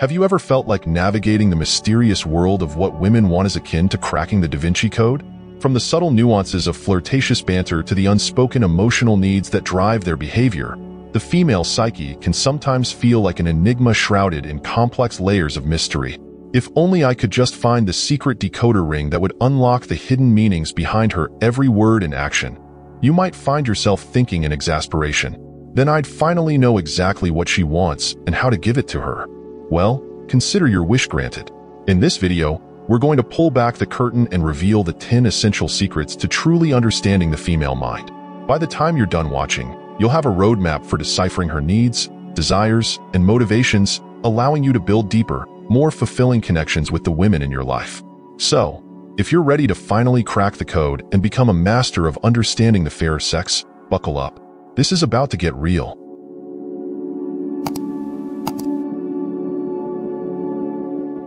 Have you ever felt like navigating the mysterious world of what women want is akin to cracking the Da Vinci Code? From the subtle nuances of flirtatious banter to the unspoken emotional needs that drive their behavior, the female psyche can sometimes feel like an enigma shrouded in complex layers of mystery. If only I could just find the secret decoder ring that would unlock the hidden meanings behind her every word and action. You might find yourself thinking in exasperation. Then I'd finally know exactly what she wants and how to give it to her. Well, consider your wish granted. In this video, we're going to pull back the curtain and reveal the 10 essential secrets to truly understanding the female mind. By the time you're done watching, you'll have a roadmap for deciphering her needs, desires, and motivations, allowing you to build deeper, more fulfilling connections with the women in your life. So, if you're ready to finally crack the code and become a master of understanding the fair sex, buckle up. This is about to get real.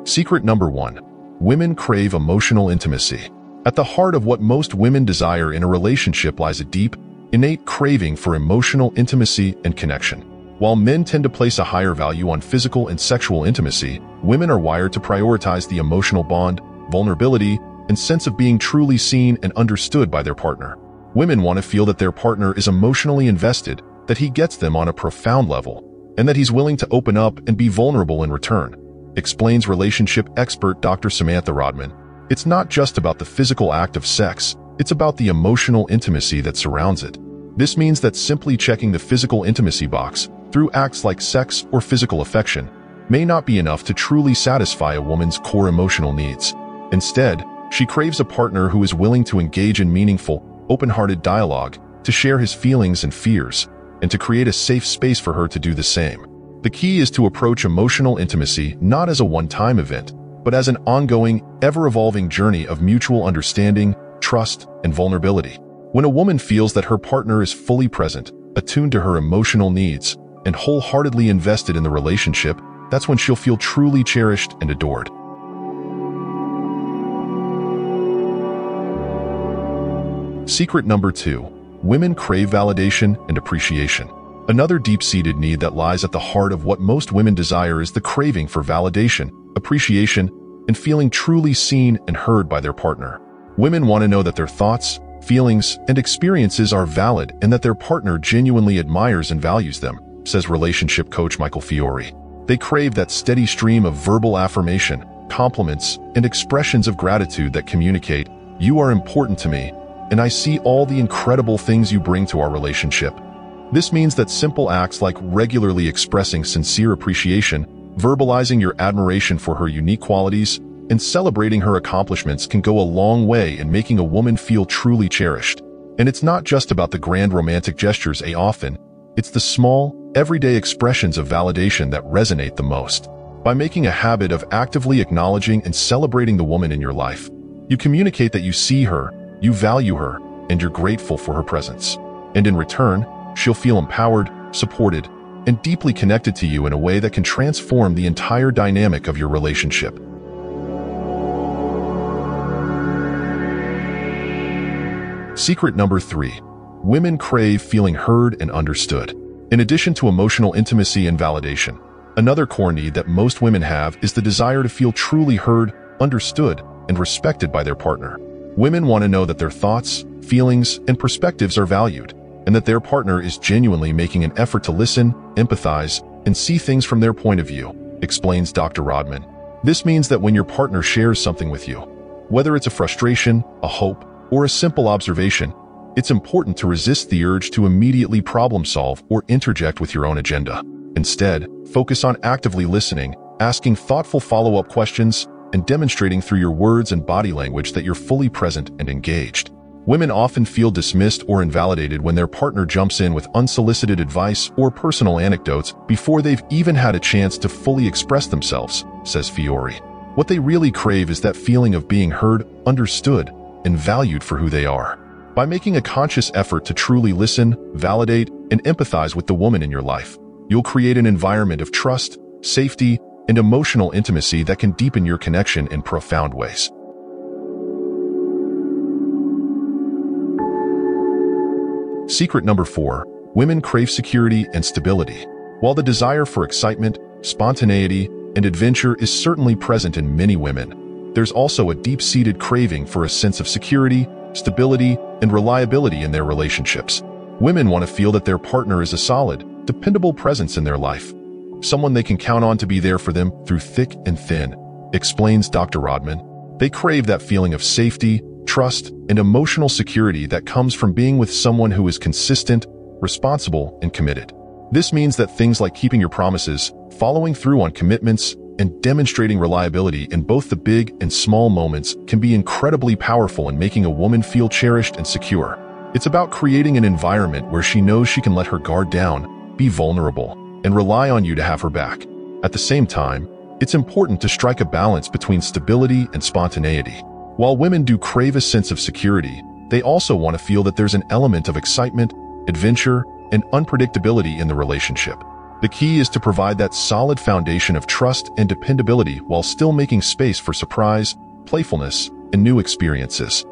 Secret number 1. Women crave emotional intimacy. At the heart of what most women desire in a relationship lies a deep, innate craving for emotional intimacy and connection. While men tend to place a higher value on physical and sexual intimacy, women are wired to prioritize the emotional bond, vulnerability, and sense of being truly seen and understood by their partner. Women want to feel that their partner is emotionally invested, that he gets them on a profound level, and that he's willing to open up and be vulnerable in return. Explains relationship expert Dr. Samantha Rodman. It's not just about the physical act of sex, it's about the emotional intimacy that surrounds it. This means that simply checking the physical intimacy box through acts like sex or physical affection may not be enough to truly satisfy a woman's core emotional needs. Instead, she craves a partner who is willing to engage in meaningful, open-hearted dialogue, to share his feelings and fears, and to create a safe space for her to do the same. The key is to approach emotional intimacy not as a one-time event, but as an ongoing, ever-evolving journey of mutual understanding, trust, and vulnerability. When a woman feels that her partner is fully present, attuned to her emotional needs, and wholeheartedly invested in the relationship, that's when she'll feel truly cherished and adored. Secret number 2. Women crave validation and appreciation. Another deep-seated need that lies at the heart of what most women desire is the craving for validation, appreciation, and feeling truly seen and heard by their partner. Women want to know that their thoughts, feelings, and experiences are valid and that their partner genuinely admires and values them, says relationship coach Michael Fiore. They crave that steady stream of verbal affirmation, compliments, and expressions of gratitude that communicate, "You are important to me, and I see all the incredible things you bring to our relationship." This means that simple acts like regularly expressing sincere appreciation, verbalizing your admiration for her unique qualities, and celebrating her accomplishments can go a long way in making a woman feel truly cherished. And it's not just about the grand romantic gestures often, it's the small, everyday expressions of validation that resonate the most. By making a habit of actively acknowledging and celebrating the woman in your life, you communicate that you see her, you value her, and you're grateful for her presence. And in return, she'll feel empowered, supported, and deeply connected to you in a way that can transform the entire dynamic of your relationship. Secret number 3. Women crave feeling heard and understood. In addition to emotional intimacy and validation, another core need that most women have is the desire to feel truly heard, understood, and respected by their partner. Women want to know that their thoughts, feelings, and perspectives are valued, and that their partner is genuinely making an effort to listen, empathize, and see things from their point of view, explains Dr. Rodman. This means that when your partner shares something with you, whether it's a frustration, a hope, or a simple observation, it's important to resist the urge to immediately problem solve or interject with your own agenda. Instead, focus on actively listening, asking thoughtful follow-up questions, and demonstrating through your words and body language that you're fully present and engaged. Women often feel dismissed or invalidated when their partner jumps in with unsolicited advice or personal anecdotes before they've even had a chance to fully express themselves, says Fiore. What they really crave is that feeling of being heard, understood, and valued for who they are. By making a conscious effort to truly listen, validate, and empathize with the woman in your life, you'll create an environment of trust, safety, and emotional intimacy that can deepen your connection in profound ways. Secret number 4. Women crave security and stability. While the desire for excitement, spontaneity, and adventure is certainly present in many women. There's also a deep-seated craving for a sense of security, stability, and reliability in their relationships. Women want to feel that their partner is a solid, dependable presence in their life, someone they can count on to be there for them through thick and thin, explains Dr. Rodman. They crave that feeling of safety, trust, and emotional security that comes from being with someone who is consistent, responsible, and committed. This means that things like keeping your promises, following through on commitments, and demonstrating reliability in both the big and small moments can be incredibly powerful in making a woman feel cherished and secure. It's about creating an environment where she knows she can let her guard down, be vulnerable, and rely on you to have her back. At the same time, it's important to strike a balance between stability and spontaneity. While women do crave a sense of security, they also want to feel that there's an element of excitement, adventure, and unpredictability in the relationship. The key is to provide that solid foundation of trust and dependability while still making space for surprise, playfulness, and new experiences.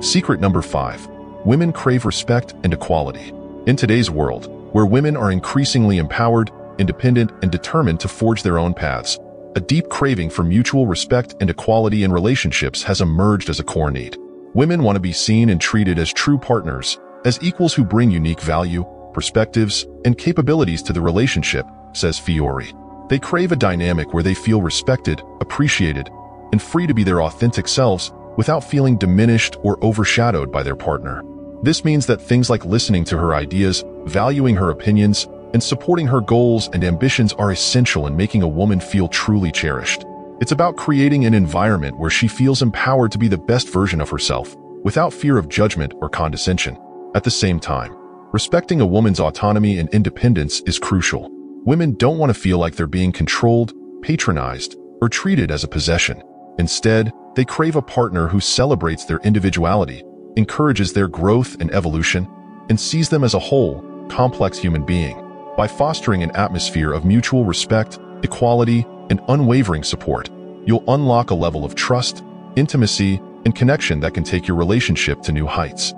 Secret number 5. Women crave respect and equality. In today's world, where women are increasingly empowered, independent, and determined to forge their own paths, a deep craving for mutual respect and equality in relationships has emerged as a core need. Women want to be seen and treated as true partners, as equals who bring unique value, perspectives, and capabilities to the relationship, says Fiore. They crave a dynamic where they feel respected, appreciated, and free to be their authentic selves without feeling diminished or overshadowed by their partner. This means that things like listening to her ideas, valuing her opinions, and supporting her goals and ambitions are essential in making a woman feel truly cherished. It's about creating an environment where she feels empowered to be the best version of herself, without fear of judgment or condescension. At the same time, respecting a woman's autonomy and independence is crucial. Women don't want to feel like they're being controlled, patronized, or treated as a possession. Instead, they crave a partner who celebrates their individuality, encourages their growth and evolution, and sees them as a whole, complex human being. By fostering an atmosphere of mutual respect, equality, and unwavering support, you'll unlock a level of trust, intimacy, and connection that can take your relationship to new heights.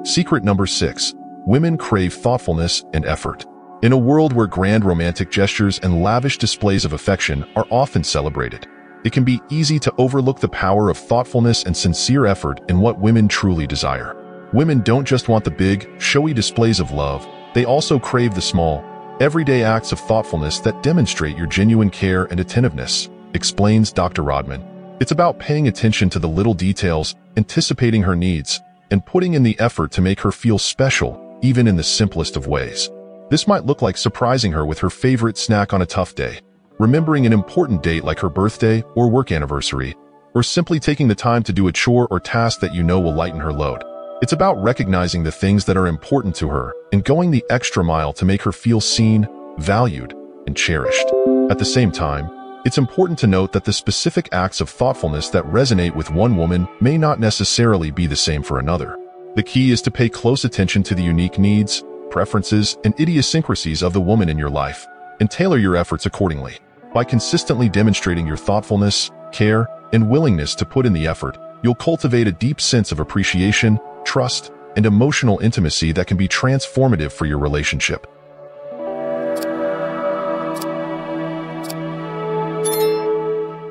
Secret number 6. Women crave thoughtfulness and effort. In a world where grand romantic gestures and lavish displays of affection are often celebrated, it can be easy to overlook the power of thoughtfulness and sincere effort in what women truly desire. Women don't just want the big, showy displays of love, they also crave the small, everyday acts of thoughtfulness that demonstrate your genuine care and attentiveness, explains Dr. Rodman. It's about paying attention to the little details, anticipating her needs, and putting in the effort to make her feel special, even in the simplest of ways. This might look like surprising her with her favorite snack on a tough day, remembering an important date like her birthday or work anniversary, or simply taking the time to do a chore or task that you know will lighten her load. It's about recognizing the things that are important to her and going the extra mile to make her feel seen, valued, and cherished. At the same time, it's important to note that the specific acts of thoughtfulness that resonate with one woman may not necessarily be the same for another. The key is to pay close attention to the unique needs, preferences, and idiosyncrasies of the woman in your life, and tailor your efforts accordingly. By consistently demonstrating your thoughtfulness, care, and willingness to put in the effort, you'll cultivate a deep sense of appreciation, trust, and emotional intimacy that can be transformative for your relationship.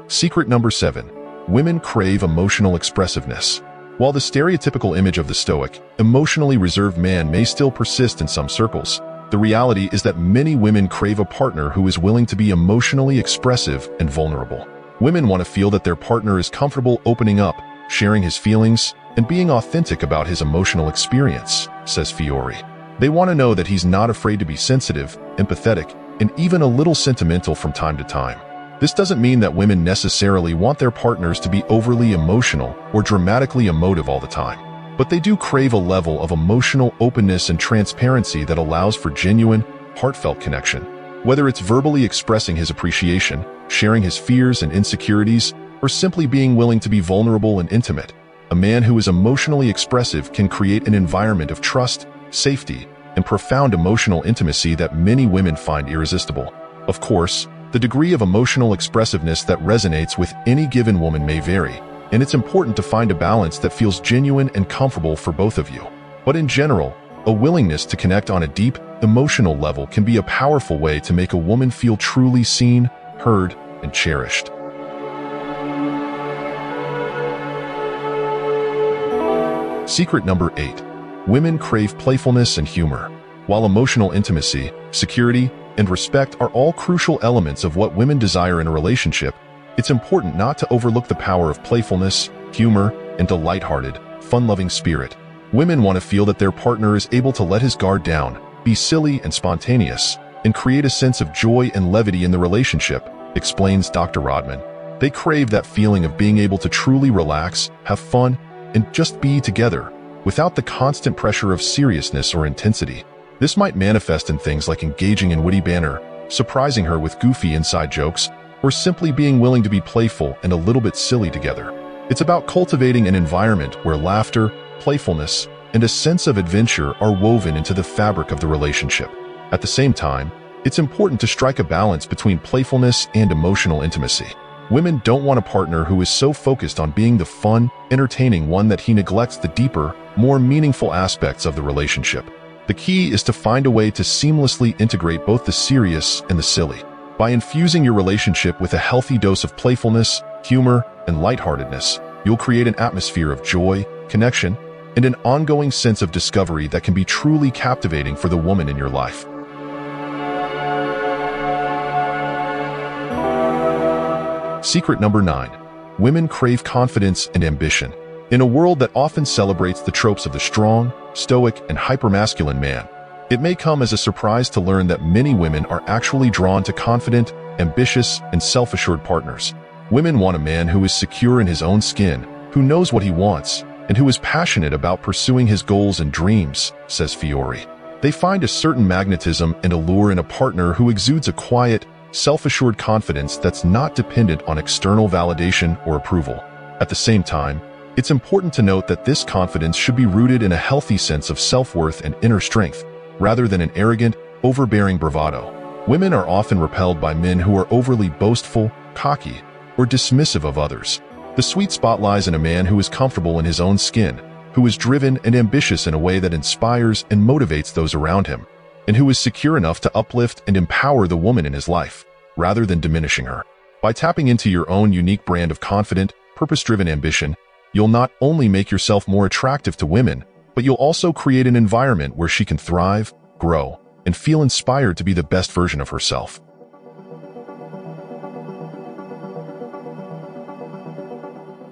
Secret number 7. Women crave emotional expressiveness. While the stereotypical image of the stoic, emotionally reserved man may still persist in some circles, the reality is that many women crave a partner who is willing to be emotionally expressive and vulnerable. Women want to feel that their partner is comfortable opening up, sharing his feelings, and being authentic about his emotional experience, says Fiore. They want to know that he's not afraid to be sensitive, empathetic, and even a little sentimental from time to time. This doesn't mean that women necessarily want their partners to be overly emotional or dramatically emotive all the time, but they do crave a level of emotional openness and transparency that allows for genuine, heartfelt connection. Whether it's verbally expressing his appreciation, sharing his fears and insecurities, or simply being willing to be vulnerable and intimate, a man who is emotionally expressive can create an environment of trust, safety, and profound emotional intimacy that many women find irresistible. Of course, the degree of emotional expressiveness that resonates with any given woman may vary, and it's important to find a balance that feels genuine and comfortable for both of you. But in general, a willingness to connect on a deep, emotional level can be a powerful way to make a woman feel truly seen, heard, and cherished. Secret number 8. Women crave playfulness and humor. While emotional intimacy, security, and respect are all crucial elements of what women desire in a relationship, it's important not to overlook the power of playfulness, humor, and a lighthearted, fun-loving spirit. Women want to feel that their partner is able to let his guard down, be silly and spontaneous, and create a sense of joy and levity in the relationship, explains Dr. Rodman. They crave that feeling of being able to truly relax, have fun, and just be together, without the constant pressure of seriousness or intensity. This might manifest in things like engaging in witty banter, surprising her with goofy inside jokes, or simply being willing to be playful and a little bit silly together. It's about cultivating an environment where laughter, playfulness, and a sense of adventure are woven into the fabric of the relationship. At the same time, it's important to strike a balance between playfulness and emotional intimacy. Women don't want a partner who is so focused on being the fun, entertaining one that he neglects the deeper, more meaningful aspects of the relationship. The key is to find a way to seamlessly integrate both the serious and the silly. By infusing your relationship with a healthy dose of playfulness, humor, and lightheartedness, you'll create an atmosphere of joy, connection, and an ongoing sense of discovery that can be truly captivating for the woman in your life. Secret number 9. Women crave confidence and ambition. In a world that often celebrates the tropes of the strong, stoic, and hypermasculine man, it may come as a surprise to learn that many women are actually drawn to confident, ambitious, and self-assured partners. Women want a man who is secure in his own skin, who knows what he wants, and who is passionate about pursuing his goals and dreams, says Fiore. They find a certain magnetism and allure in a partner who exudes a quiet, self-assured confidence that's not dependent on external validation or approval. At the same time, it's important to note that this confidence should be rooted in a healthy sense of self-worth and inner strength, rather than an arrogant, overbearing bravado. Women are often repelled by men who are overly boastful, cocky, or dismissive of others. The sweet spot lies in a man who is comfortable in his own skin, who is driven and ambitious in a way that inspires and motivates those around him, and who is secure enough to uplift and empower the woman in his life, rather than diminishing her. By tapping into your own unique brand of confident, purpose-driven ambition, you'll not only make yourself more attractive to women, but you'll also create an environment where she can thrive, grow, and feel inspired to be the best version of herself.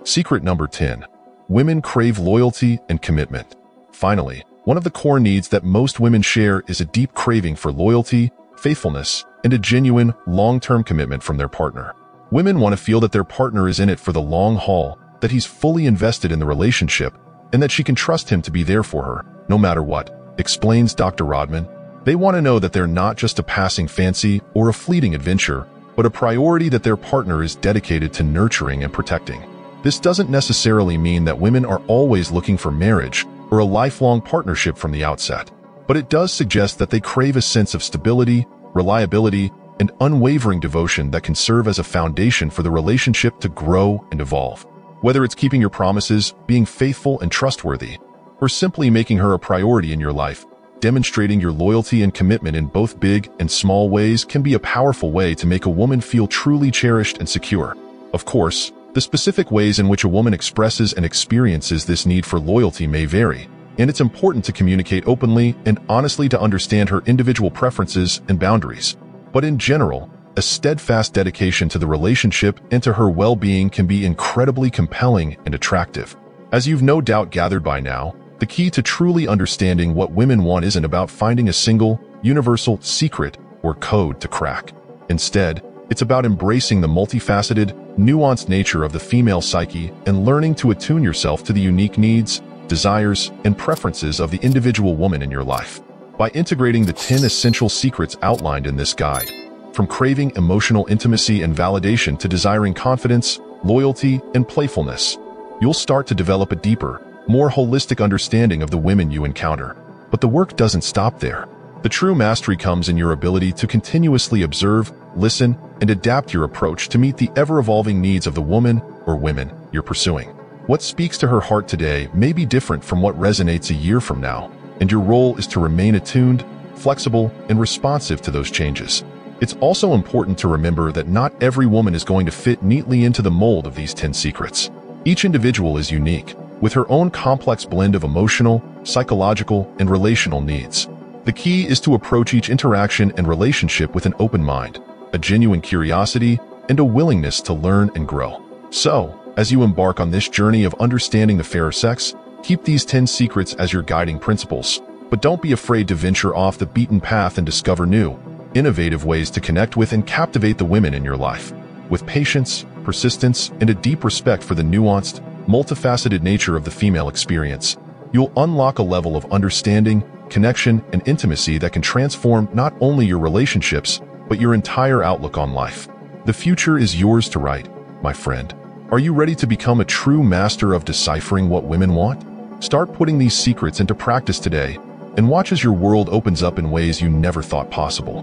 Secret number 10. Women crave loyalty and commitment. Finally, one of the core needs that most women share is a deep craving for loyalty, faithfulness, and a genuine, long-term commitment from their partner. Women want to feel that their partner is in it for the long haul, that he's fully invested in the relationship, and that she can trust him to be there for her, no matter what, explains Dr. Rodman. They want to know that they're not just a passing fancy or a fleeting adventure, but a priority that their partner is dedicated to nurturing and protecting. This doesn't necessarily mean that women are always looking for marriage or a lifelong partnership from the outset, but it does suggest that they crave a sense of stability, reliability, and unwavering devotion that can serve as a foundation for the relationship to grow and evolve. Whether it's keeping your promises, being faithful and trustworthy, or simply making her a priority in your life, demonstrating your loyalty and commitment in both big and small ways can be a powerful way to make a woman feel truly cherished and secure. Of course, the specific ways in which a woman expresses and experiences this need for loyalty may vary, and it's important to communicate openly and honestly to understand her individual preferences and boundaries. But in general, a steadfast dedication to the relationship and to her well-being can be incredibly compelling and attractive. As you've no doubt gathered by now, the key to truly understanding what women want isn't about finding a single, universal secret or code to crack. Instead, it's about embracing the multifaceted, nuanced nature of the female psyche and learning to attune yourself to the unique needs, desires, and preferences of the individual woman in your life. By integrating the 10 essential secrets outlined in this guide, from craving emotional intimacy and validation to desiring confidence, loyalty, and playfulness, you'll start to develop a deeper, more holistic understanding of the women you encounter. But the work doesn't stop there. The true mastery comes in your ability to continuously observe, listen, and adapt your approach to meet the ever-evolving needs of the woman or women you're pursuing. What speaks to her heart today may be different from what resonates a year from now, and your role is to remain attuned, flexible, and responsive to those changes. It's also important to remember that not every woman is going to fit neatly into the mold of these 10 secrets. Each individual is unique, with her own complex blend of emotional, psychological, and relational needs. The key is to approach each interaction and relationship with an open mind, a genuine curiosity, and a willingness to learn and grow. So, as you embark on this journey of understanding the fairer sex, keep these 10 secrets as your guiding principles. But don't be afraid to venture off the beaten path and discover new, innovative ways to connect with and captivate the women in your life. With patience, persistence, and a deep respect for the nuanced, multifaceted nature of the female experience, you'll unlock a level of understanding, connection, and intimacy that can transform not only your relationships, but your entire outlook on life. The future is yours to write, my friend. Are you ready to become a true master of deciphering what women want? Start putting these secrets into practice today, and watch as your world opens up in ways you never thought possible.